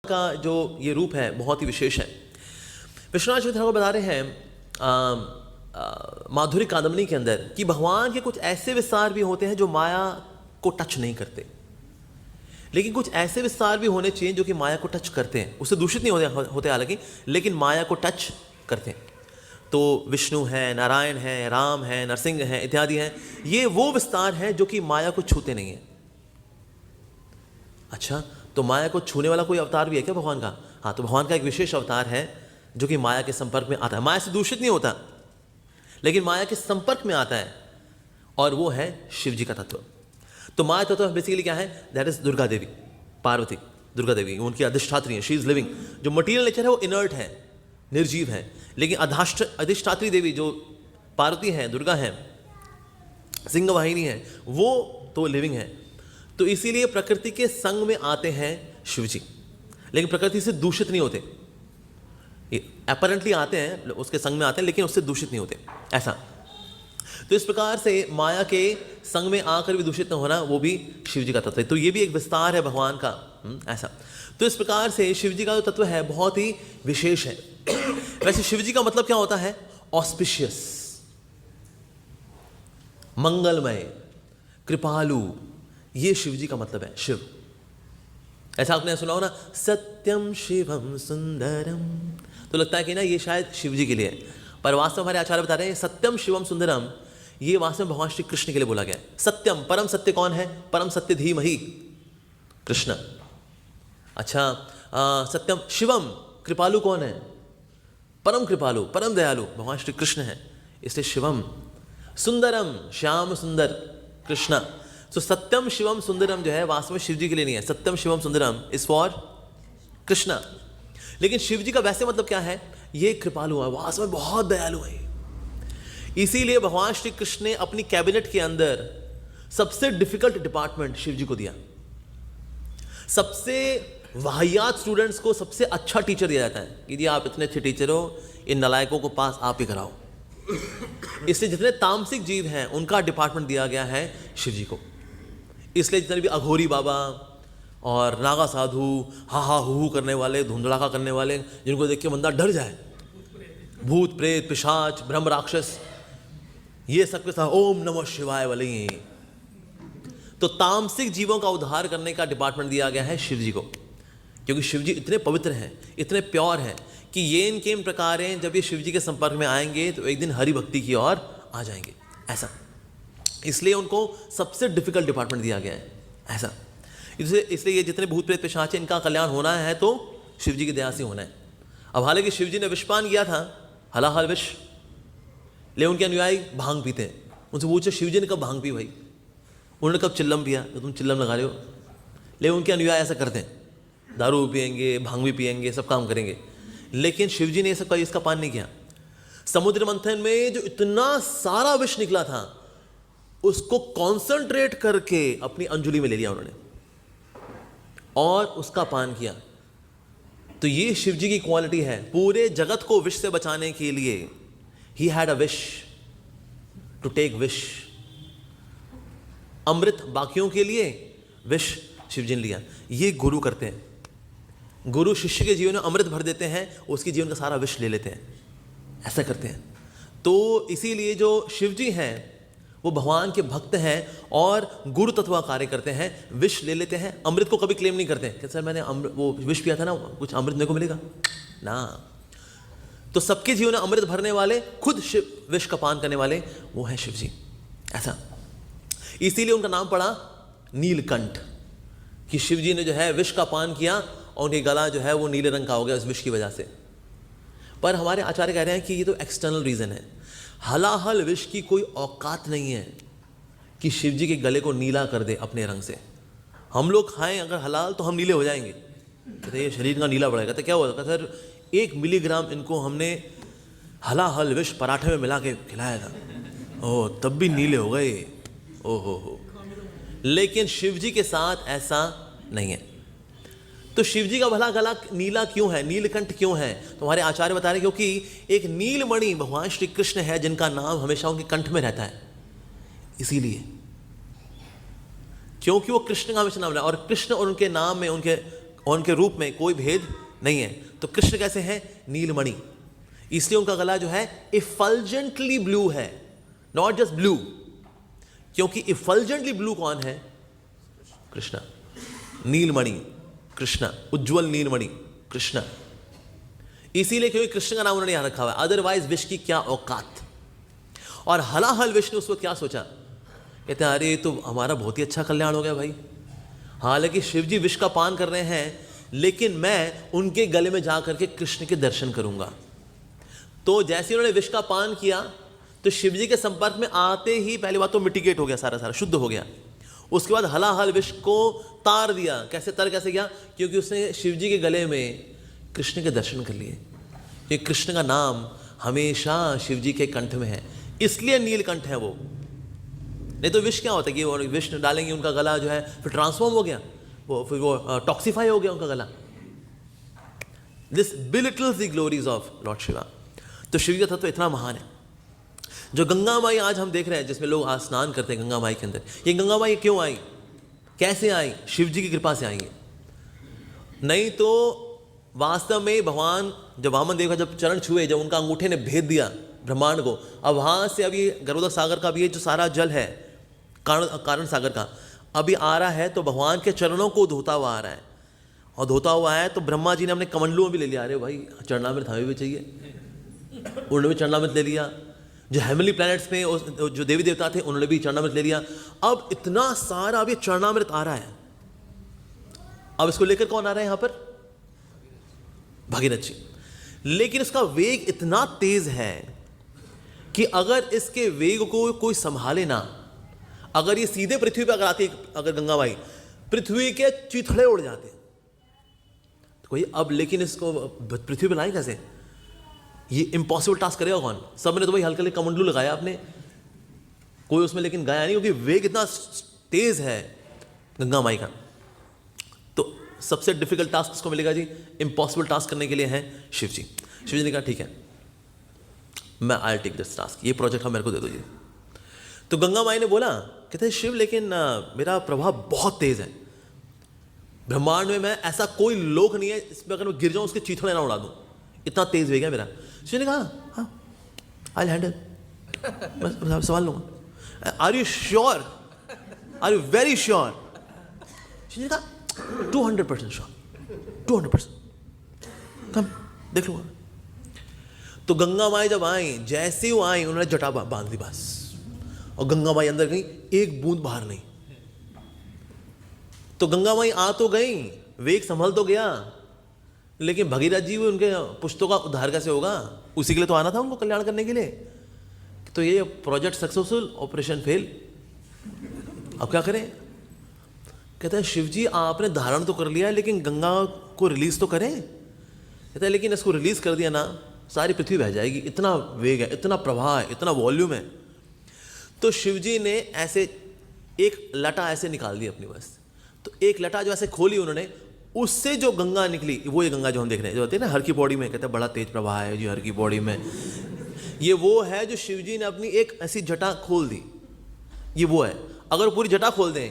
का जो ये रूप है बहुत ही विशेष है। विश्वनाथ चरित्र ठाकुर बता रहे हैं माधुरी कादम्बनी के अंदर कि भगवान के कुछ ऐसे विस्तार भी होते हैं जो माया को टच नहीं करते, लेकिन कुछ ऐसे विस्तार भी होने चाहिए जो कि माया को टच करते हैं, उससे दूषित नहीं होते हालांकि, लेकिन माया को टच करते हैं। तो विष्णु है, नारायण है, राम है, नरसिंह है इत्यादि हैं। ये वो विस्तार हैं जो कि माया को छूते नहीं हैं। अच्छा, तो माया को छूने वाला कोई अवतार भी है क्या भगवान का? हाँ, तो भगवान का एक विशेष अवतार है जो कि माया के संपर्क में आता है। माया से दूषित नहीं होता, लेकिन माया के संपर्क में आता है, और वो है शिव जी का तत्व। तो माया तत्व बेसिकली क्या है? दैट इज दुर्गा देवी, पार्वती, दुर्गा देवी उनकी अधिष्ठात्री है। She is living. जो मटीरियल नेचर है वो इनर्ट है, निर्जीव है, लेकिन अधिष्ठात्री देवी जो पार्वती है, दुर्गा है, सिंह वाहिनी है, वो तो लिविंग है। तो इसीलिए प्रकृति के संग में आते हैं शिव जी, लेकिन प्रकृति से दूषित नहीं होते। अपरेंटली आते हैं, उसके संग में आते हैं, लेकिन उससे दूषित नहीं होते, ऐसा। तो इस प्रकार से माया के संग में आकर भी दूषित न होना, वो भी शिव जी का तत्व है। तो ये भी एक विस्तार है भगवान का, ऐसा। तो इस प्रकार से शिव जी का जो तत्व है बहुत ही विशेष है। वैसे शिव जी का मतलब क्या होता है? ऑस्पिशियस, मंगलमय, कृपालु, ये शिव जी का मतलब है। शिव, ऐसा आपने सुना हो ना, सत्यम शिवम सुंदरम, तो लगता है कि ना ये शायद शिव जी के लिए है, पर वास्तव में हमारे आचार्य बता रहे हैं सत्यम शिवम सुंदरम ये वास्तव में भगवान श्री कृष्ण के लिए बोला गया है। सत्यम, परम सत्य कौन है? परम सत्य धीमहि, कृष्ण। अच्छा, सत्यम शिवम, कृपालु कौन है? परम कृपालु, परम दयालु भगवान श्री कृष्ण है, इसलिए शिवम। सुंदरम, श्याम सुंदर, कृष्ण। तो सत्यम शिवम सुंदरम जो है वास्तव में शिव जी के लिए नहीं है। सत्यम शिवम सुंदरम इज फॉर कृष्ण। लेकिन शिव जी का वैसे मतलब क्या है? ये कृपालु है, वास्तव में बहुत दयालु है। इसीलिए भगवान श्री कृष्ण ने अपनी कैबिनेट के अंदर सबसे डिफिकल्ट डिपार्टमेंट शिव जी को दिया। सबसे वाहियात स्टूडेंट्स को सबसे अच्छा टीचर दिया जाता है कि जी आप इतने अच्छे टीचर हो, इन नलायकों को पास आप ही कराओ। इसलिए जितने तामसिक जीव हैं उनका डिपार्टमेंट दिया गया है शिव जी को। इसलिए जितने भी अघोरी बाबा और नागा साधु, हा हा हु करने वाले, धुंधड़ाका करने वाले, जिनको देख के बंदा डर जाए, भूत प्रेत पिशाच ब्रह्म राक्षस, ये सब के साथ ओम नमः शिवाय वाले ही। तो तामसिक जीवों का उद्धार करने का डिपार्टमेंट दिया गया है शिव जी को, क्योंकि शिव जी इतने पवित्र हैं, इतने प्योर हैं कि ये इनके इन प्रकारें जब ये शिव जी के संपर्क में आएंगे तो एक दिन हरि भक्ति की ओर आ जाएंगे, ऐसा। इसलिए उनको सबसे डिफिकल्ट डिपार्टमेंट दिया गया है, ऐसा। इसलिए ये जितने भूत प्रेत पिशाच हैं इनका कल्याण होना है तो शिव जी की दया से होना है। अब हालांकि शिव जी ने विषपान किया था, हलाहल विष, ले उनके अनुयायी भांग पीते हैं। उनसे पूछो शिव जी ने कब भांग पी भाई? उन्होंने कब चिल्लम पिया? तो तुम चिल्लम लगा रहे हो। ले उनके अनुयायी ऐसा करते हैं, दारू पियेंगे, भांग भी पियेंगे, सब काम करेंगे, लेकिन शिव जी ने ये सब इसका पान नहीं किया। समुद्र मंथन में जो इतना सारा विष निकला था उसको कॉन्सेंट्रेट करके अपनी अंजुलि में ले लिया उन्होंने और उसका पान किया। तो ये शिव जी की क्वालिटी है। पूरे जगत को विष से बचाने के लिए he had a wish to take विश। अमृत बाकियों के लिए, विष शिव जी ने लिया। ये गुरु करते हैं, गुरु शिष्य के जीवन में अमृत भर देते हैं, उसके जीवन का सारा विष ले लेते हैं, ऐसा करते हैं। तो इसीलिए जो शिव जी हैं वो भगवान के भक्त हैं और गुरु तत्व का कार्य करते हैं। विष ले लेते हैं, अमृत को कभी क्लेम नहीं करते कि सर मैंने वो विष पिया था ना, कुछ अमृत मेरे को मिलेगा ना। तो सबके जीवन में अमृत भरने वाले, खुद शिव विष का पान करने वाले वो हैं शिव जी, ऐसा। इसीलिए उनका नाम पड़ा नीलकंठ, कि शिव जी ने जो है विष का पान किया और उनके गला जो है वो नीले रंग का हो गया उस विष की वजह से। पर हमारे आचार्य कह रहे हैं कि ये तो एक्सटर्नल रीजन है। हलाहल विष की कोई औकात नहीं है कि शिव जी के गले को नीला कर दे अपने रंग से। हम लोग खाएं अगर हलाल तो हम नीले हो जाएंगे, कहते ये शरीर का नीला बढ़ेगा। तो क्या होगा सर, 1 मिलीग्राम इनको हमने हलाहल विष पराठे में मिला के खिलाया था, ओह तब भी नीले हो गए, ओहो। लेकिन शिव जी के साथ ऐसा नहीं है। तो शिव जी का भला गला नीला क्यों है, नीलकंठ क्यों है? तो हमारे आचार्य बता रहे क्योंकि एक नीलमणि भगवान श्री कृष्ण है जिनका नाम हमेशा उनके कंठ में रहता है, इसीलिए। क्योंकि वो कृष्ण का हमेशा नाम है, और कृष्ण और उनके नाम में, उनके और उनके रूप में कोई भेद नहीं है। तो कृष्ण कैसे हैं? नीलमणि, इसलिए उनका गला जो है इफल्जेंटली ब्लू है, नॉट जस्ट ब्लू, क्योंकि इफल्जेंटली ब्लू कौन है? कृष्ण। नीलमणि कृष्ण, उज्जवल नीलमणि कृष्ण, इसीलिए क्योंकि कृष्ण का नाम उन्होंने यहां रखा हुआ है, अदरवाइज विष की क्या औकात। और हलाहल विष ने उस वक्त क्या सोचा, कहते हैं अरे तो हमारा बहुत ही अच्छा कल्याण हो गया भाई, हालांकि शिव जी विष का पान कर रहे हैं, लेकिन मैं उनके गले में जा करके कृष्ण के दर्शन करूंगा। तो जैसे उन्होंने विष का पान किया तो शिव जी के संपर्क में आते ही पहली बात तो मिटिगेट हो गया, सारा शुद्ध हो गया। उसके बाद हलाहल विष को तार दिया। कैसे गया? क्योंकि उसने शिव जी के गले में कृष्ण के दर्शन कर लिए, क्योंकि कृष्ण का नाम हमेशा शिव जी के कंठ में है, इसलिए नीलकंठ है वो। नहीं तो विष क्या होता है कि वो विष डालेंगे उनका गला जो है फिर ट्रांसफॉर्म हो गया, फिर वो टॉक्सिफाई हो गया उनका गला। This belittles the glories of lord Shiva. तो शिव का तत्व इतना महान है। जो गंगा माई आज हम देख रहे हैं, जिसमें लोग आज स्नान करते हैं गंगा माई के अंदर, ये गंगा माई क्यों आई, कैसे आई? शिव जी की कृपा से आई है। नहीं तो वास्तव में भगवान जब वामन देव का जब चरण छुए, जब उनका अंगूठे ने भेद दिया ब्रह्मांड को, अब वहां से अभी गर्भोदक सागर का भी ये जो सारा जल है कारण सागर का अभी आ रहा है, तो भगवान के चरणों को धोता हुआ आ रहा है। और धोता हुआ है तो ब्रह्मा जी ने अपने कमंडलों में भी ले लिया, अरे भाई चरणामृत हमें भी चाहिए, उन्होंने भी चरणामृत ले लिया। जो हेमली प्लैनेट्स में जो देवी देवता थे उन्होंने भी चरणामृत ले लिया। अब इतना सारा अब ये चरणामृत आ रहा है। अब इसको लेकर कौन आ रहा है यहां पर? भगीरथ जी। लेकिन इसका वेग इतना तेज है कि अगर इसके वेग को कोई संभाले ना, अगर ये सीधे पृथ्वी पर अगर आती, अगर गंगा माई, पृथ्वी के चिथड़े उड़ जाते तो कोई, अब लेकिन इसको पृथ्वी पर लाए कैसे? ये इम्पॉसिबल टास्क करेगा कौन? सबने तो भाई हल्के हल्के कमंडलू लगाया आपने, कोई उसमें लेकिन गया नहीं, क्योंकि वेग इतना तेज है गंगा माई का। तो सबसे डिफिकल्ट टास्क किसको मिलेगा जी? इम्पॉसिबल टास्क करने के लिए है शिव जी। शिव जी ने कहा ठीक है, मैं आई टेक दिस टास्क, ये प्रोजेक्ट हम मेरे को दे दो जी। तो गंगा माई ने बोला, कहते शिव लेकिन मेरा प्रभाव बहुत तेज है, ब्रह्मांड में मैं ऐसा कोई लोक नहीं है इसमें अगर मैं गिर जाऊं उसके चीथड़े ना उड़ा दूं, इतना तेज वेग है मेरा। शिव ने कहा हाँ आई हैंडल, मैं सवाल लूंगा। Are you sure? Are you very sure? Shiv ने कहा 200% श्योर, 200%, कम देख लूंगा। तो गंगा माई जब आई, जैसे वो आई उन्होंने जटा बांध दी बस, और गंगा माई अंदर गई, एक बूंद बाहर नहीं। तो गंगा माई आ तो गई, वेग संभल तो गया, लेकिन भगीरथ जी भी उनके पुश्तों का उद्धार कैसे होगा? उसी के लिए तो आना था उनको कल्याण करने के लिए। तो ये प्रोजेक्ट सक्सेसफुल, ऑपरेशन फेल, अब क्या करें? कहते हैं शिव जी आपने धारण तो कर लिया है, लेकिन गंगा को रिलीज तो करें। कहते हैं लेकिन इसको रिलीज कर दिया ना सारी पृथ्वी बह जाएगी, इतना वेग है, इतना प्रवाह है, इतना वॉल्यूम है। तो शिव जी ने ऐसे एक लटा ऐसे निकाल दी अपनी बस, तो एक लटा जो ऐसे खोली उन्होंने, उससे जो गंगा निकली, वो ये गंगा जो हम देख रहे हैं, जो होती है ना हर की बॉडी में, कहते हैं बड़ा तेज प्रवाह है जी हर की बॉडी में, ये वो है जो शिव जी ने अपनी एक ऐसी जटा खोल दी, ये वो है। अगर पूरी जटा खोल दें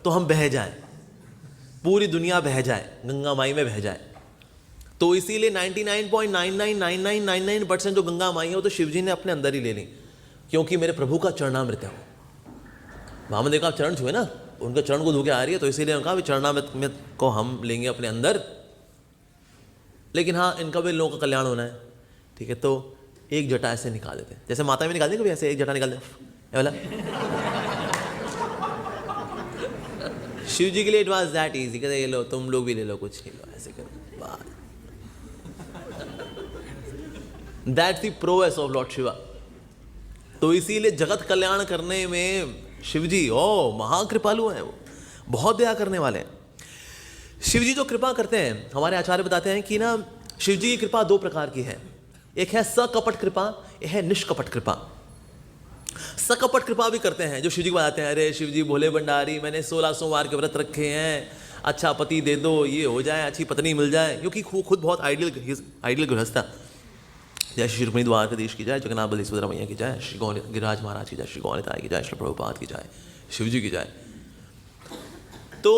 तो हम बह जाए, पूरी दुनिया बह जाए, गंगा माई में बह जाए। तो इसीलिए 99.999999% जो गंगा माई है वो तो शिव जी ने अपने अंदर ही ले ली, क्योंकि मेरे प्रभु का चरणामृत है वो। वामन देव का चरण छुए ना, उनके चरण को धो के आ रही है, तो इसीलिए उनका चरणामृत को हम लेंगे अपने अंदर। लेकिन हाँ, इनका भी लोगों का कल्याण होना है, ठीक है। तो एक जटा ऐसे निकाल देते, जैसे माता में निकाल दें कभी, ऐसे एक जटा निकाल दें वाला। शिव जी के लिए इट वाज दैट इजी, कहते ये लो, तुम लोग भी ले लो, कुछ नहीं लो, ऐसे करो। That's the प्रोएस of lord Shiva. तो इसीलिए जगत कल्याण करने में शिव जी महाकृपालु हैं, वो बहुत दया करने वाले हैं। शिव जी जो कृपा करते हैं, हमारे आचार्य बताते हैं कि ना शिव जी की कृपा दो प्रकार की है, एक है सकपट कृपा, एक है निष्कपट कृपा। सकपट कृपा भी करते हैं, जो शिव जी को बताते हैं, अरे शिव जी भोले भंडारी, मैंने 16 सोमवार के व्रत रखे हैं, अच्छा पति दे दो, ये हो जाए, अच्छी पत्नी मिल जाए, क्योंकि खुद बहुत आइडियल गृहस्थ था। जय श्री रुक्मिणी द्वारकाधीश की जय, जगन्नाथ बलदेव सुभद्रा मैया की जय, श्री गिरिराज महाराज की जय, श्री गौनिताय की जय, श्री प्रभुपाद की जय, शिव जी की जय। तो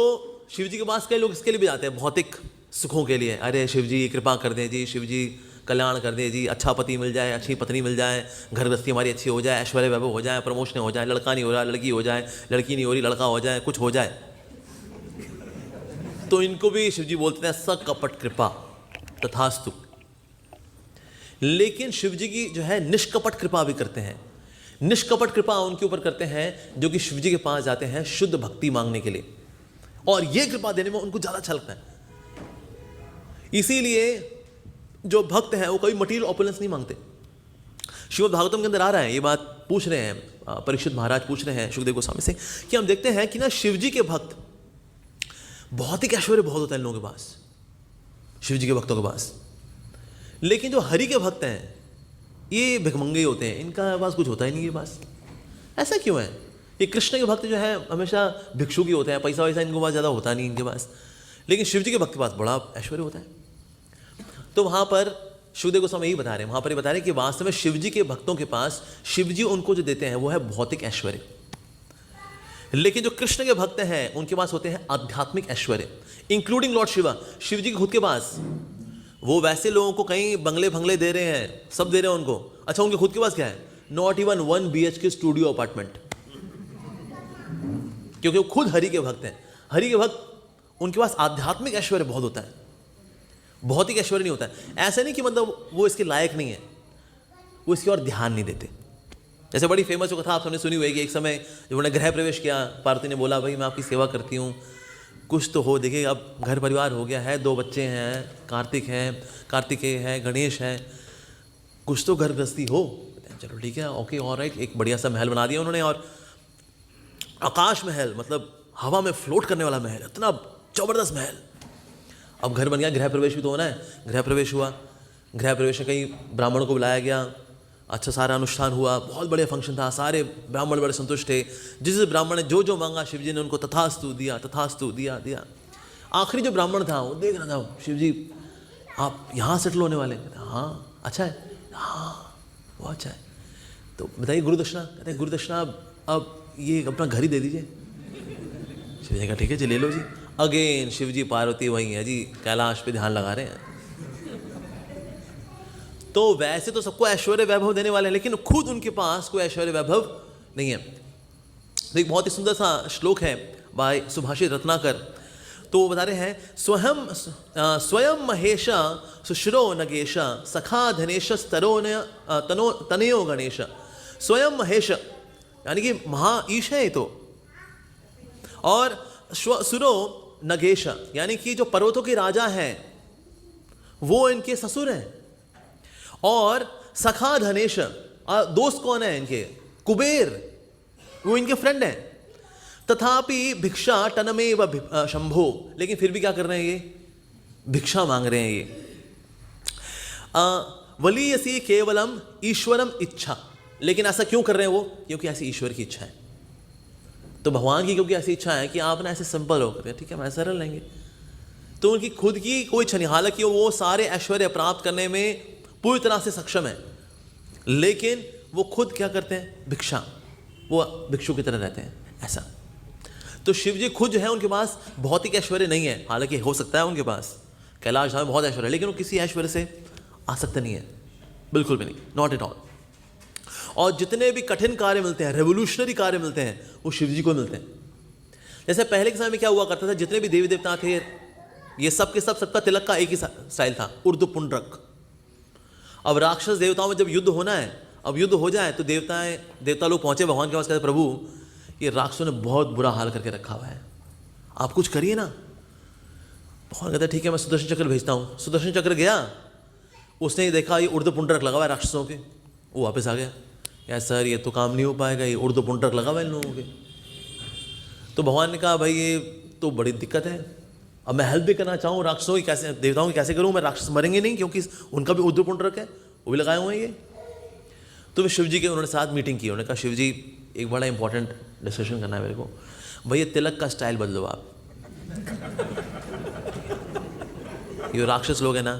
शिव जी के पास कई लोग इसके लिए भी जाते हैं, भौतिक सुखों के लिए। अरे शिव जी कृपा कर दें जी, शिव जी कल्याण कर दे जी, अच्छा पति मिल जाए, अच्छी पत्नी मिल जाए, घर गृहस्थी हमारी अच्छी हो जाए, ऐश्वर्य वैभव हो जाए, प्रमोशन हो जाए, लड़का नहीं हो रहा लड़की हो जाए, लड़की नहीं हो रही लड़का हो जाए, कुछ हो जाए। तो इनको भी शिव जी बोलते हैं सकपट कृपा, तथास्तु। लेकिन शिव जी की जो है निष्कपट कृपा भी करते हैं। निष्कपट कृपा उनके ऊपर करते हैं जो कि शिव जी के पास जाते हैं शुद्ध भक्ति मांगने के लिए, और ये कृपा देने में उनको ज़्यादा अच्छा लगता है। इसीलिए जो भक्त हैं वो कभी मटीरियल ऑपुलेंस नहीं मांगते। श्रीमद् भागवतम के अंदर आ रहा है, ये बात पूछ रहे हैं परीक्षित महाराज, पूछ रहे हैं सुखदेव गोस्वामी से कि हम देखते हैं कि ना शिव जी के भक्त, भौतिक ऐश्वर्य बहुत होता है इन लोगों के पास, शिव जी के भक्तों के पास, लेकिन जो हरि के भक्त हैं ये भिखमंगे होते हैं, इनका पास कुछ होता ही नहीं है पास। ऐसा क्यों है? ये कृष्ण के भक्त जो है हमेशा भिक्षुकी होते हैं, पैसा वैसा इनके पास ज़्यादा होता नहीं इनके पास, लेकिन शिव जी के भक्त के पास बड़ा ऐश्वर्य होता है। तो वहाँ पर सुखदेव गोस्वामी यही बता रहे हैं, वहाँ पर ये बता रहे हैं कि वास्तव में शिव जी के भक्तों के पास शिव जी उनको जो देते हैं वो है भौतिक ऐश्वर्य, लेकिन जो कृष्ण के भक्त हैं उनके पास होते हैं आध्यात्मिक ऐश्वर्य, इंक्लूडिंग लॉर्ड शिवा। शिव जी के खुद के पास, वो वैसे लोगों को कहीं बंगले भंगले दे रहे हैं, सब दे रहे हैं उनको, अच्छा उनके खुद के पास क्या है? Not even 1 BHK studio apartment, क्योंकि वो खुद हरि के भक्त हैं। हरि के भक्त उनके पास आध्यात्मिक ऐश्वर्य बहुत होता है, भौतिक ऐश्वर्य नहीं होता है। ऐसा नहीं कि मतलब वो इसके लायक नहीं है, वो इसकी और ध्यान नहीं देते। जैसे बड़ी फेमस कथा आप सबने सुनी हुई कि एक समय जब उन्होंने गृह प्रवेश किया, पार्वती ने बोला भाई मैं आपकी सेवा करती हूँ, कुछ तो हो, देखिए अब घर परिवार हो गया है, 2 बच्चे हैं, कार्तिकेय है, गणेश है, कुछ तो घर गृहस्थी हो। चलो ठीक है, ओके ऑलराइट। एक बढ़िया सा महल बना दिया उन्होंने, और आकाश महल, मतलब हवा में फ्लोट करने वाला महल, इतना जबरदस्त महल। अब घर बन गया, गृह प्रवेश भी तो होना है। गृह प्रवेश हुआ, गृह प्रवेश में कई ब्राह्मणों को बुलाया गया, अच्छा सारा अनुष्ठान हुआ, बहुत बढ़िया फंक्शन था, सारे ब्राह्मण बड़े संतुष्ट थे। जिस ब्राह्मण ने जो जो मांगा शिव जी ने उनको तथास्तु दिया, तथास्तु दिया। आखिरी जो ब्राह्मण था वो देख रहा था, शिव जी आप यहाँ सेटल होने वाले? हाँ अच्छा है, हाँ बहुत अच्छा है, तो बताइए गुरु दक्षिणा? कहते हैं गुरु दक्षिणा अब ये अपना घर ही दे दीजिए। शिव जी कहा ठीक है जी ले लो जी। अगेन शिव जी पार्वती वही है जी, कैलाश पे ध्यान लगा रहे हैं। तो वैसे तो सबको ऐश्वर्य वैभव देने वाले हैं, लेकिन खुद उनके पास कोई ऐश्वर्य वैभव नहीं है। तो एक बहुत ही सुंदर सा श्लोक है बाय सुभाषित रत्नाकर, तो वो बता रहे हैं स्वयं महेश सुश्रो नगेश सखा धनेश तनयो गणेश। स्वयं महेश यानी कि महा ईश है ये तो, और सुरो नगेश यानी कि जो पर्वतों के राजा हैं वो इनके ससुर हैं, और सखा धनेश दोस्त कौन है इनके? कुबेर, वो इनके फ्रेंड हैं। तथापि भिक्षा टनमेव शंभो, लेकिन फिर भी क्या कर रहे हैं ये? भिक्षा मांग रहे हैं ये। वलीयसी केवलम ईश्वरम इच्छा, लेकिन ऐसा क्यों कर रहे हैं वो? क्योंकि ऐसी ईश्वर की इच्छा है। तो भगवान की क्योंकि ऐसी इच्छा है कि आप ना ऐसे सिंपल हो करते, ठीक है मैं सरल लेंगे, तो उनकी खुद की कोई इच्छा नहीं। हालांकि वो सारे ऐश्वर्य प्राप्त करने में पूरी तरह से सक्षम है, लेकिन वो खुद क्या करते हैं? भिक्षा, वो भिक्षु की तरह रहते हैं ऐसा। तो शिव जी खुद जो है उनके पास भौतिक ऐश्वर्य नहीं है, हालांकि हो सकता है उनके पास कैलाश धाम में बहुत ऐश्वर्य है, लेकिन वो किसी ऐश्वर्य से आसक्त नहीं है, बिल्कुल भी नहीं, नॉट एट ऑल। और जितने भी कठिन कार्य मिलते हैं, रेवोल्यूशनरी कार्य मिलते हैं, वो शिव जी को मिलते हैं। जैसे पहले के समय में क्या हुआ करता था, जितने भी देवी देवता थे ये सब के सब, सबका तिलक का एक ही स्टाइल था, उर्दू पुंड्रक। अब राक्षस देवताओं में जब युद्ध होना है, अब युद्ध हो जाए तो देवता लोग पहुंचे भगवान के पास, कहते प्रभु ये राक्षसों ने बहुत बुरा हाल करके रखा हुआ है, आप कुछ करिए ना। भगवान कहते ठीक है मैं सुदर्शन चक्र भेजता हूँ। सुदर्शन चक्र गया, उसने देखा ये उर्दू पुंड्रक लगा हुआ है राक्षसों के, वो वापस आ गया, यार सर ये तो काम नहीं हो पाएगा, ये उर्दू पुंड्रक लगा हुआ है इन लोगों के। तो भगवान ने कहा भाई ये तो बड़ी दिक्कत है, अब मैं हेल्प भी करना चाहूँ राक्षसों की, कैसे देवताओं की कैसे करूँ? मैं राक्षस मरेंगे नहीं क्योंकि उनका भी उर्दू पुंड्रक है, वो भी लगाए हुए हैं ये। तो वे शिव जी के उन्होंने साथ मीटिंग की, उन्होंने कहा शिव जी एक बड़ा इंपॉर्टेंट डिस्कशन करना है मेरे को, भैया तिलक का स्टाइल बदलो आप। ये राक्षस लोग हैं ना,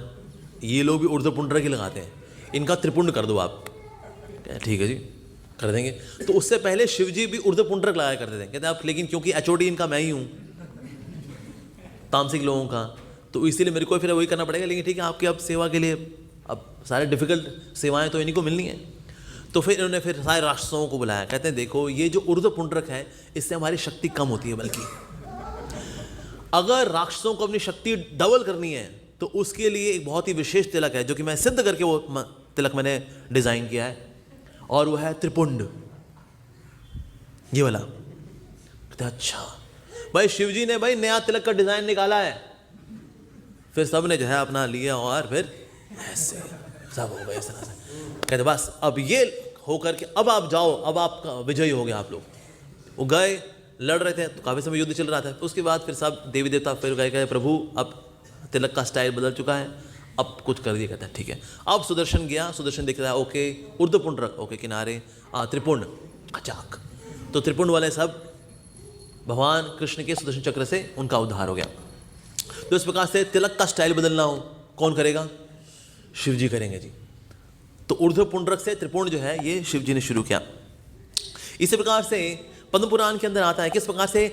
ये लोग भी उर्दू पुंड्रक ही लगाते हैं, इनका त्रिपुंड कर दो आप। ठीक है जी कर देंगे। तो उससे पहले शिव जी भी उर्दू पुंड्रक लगाया करते थे, कहते आप, लेकिन क्योंकि HOD इनका मैं ही हूँ, तामसिक लोगों का, तो इसीलिए मेरे को फिर वही करना पड़ेगा। लेकिन ठीक है, आपकी अब सेवा के लिए अब सारे डिफ़िकल्ट सेवाएं तो इन्हीं को मिलनी है। तो फिर इन्होंने फिर सारे राक्षसों को बुलाया, कहते हैं देखो ये जो ऊर्ध्व पुंड्रक है इससे हमारी शक्ति कम होती है, बल्कि अगर राक्षसों को अपनी शक्ति डबल करनी है तो उसके लिए एक बहुत ही विशेष तिलक है जो कि मैं सिद्ध करके वो तिलक मैंने डिज़ाइन किया है, और वो है त्रिपुंड, ये वाला। कहते अच्छा भाई शिव जी ने भाई नया तिलक का डिज़ाइन निकाला है। फिर सब ने जो है अपना लिया और फिर ऐसे सब हो गए इस तरह से। कहते बस अब ये होकर के अब आप जाओ, अब आपका विजयी हो गया आप लोग। वो गए, लड़ रहे थे तो काफ़ी समय युद्ध चल रहा था। उसके बाद फिर सब देवी देवता फिर गए, कहे प्रभु अब तिलक का स्टाइल बदल चुका है, अब कुछ कर दिया। कहते हैं ठीक है। अब सुदर्शन गया, सुदर्शन दिख रहा है ओके, ऊर्ध्व पुंड्रक ओके, किनारे त्रिपुंड अचाक, तो त्रिपुंड वाले सब भगवान कृष्ण के सुदर्शन चक्र से उनका उद्धार हो गया। तो इस प्रकार से तिलक का स्टाइल बदलना हो कौन करेगा? शिव जी करेंगे जी। तो ऊर्ध्व पुंड्रक से त्रिपुंड जो है ये शिव जी ने शुरू किया। इसी प्रकार से पद्म पुराण के अंदर आता है किस प्रकार से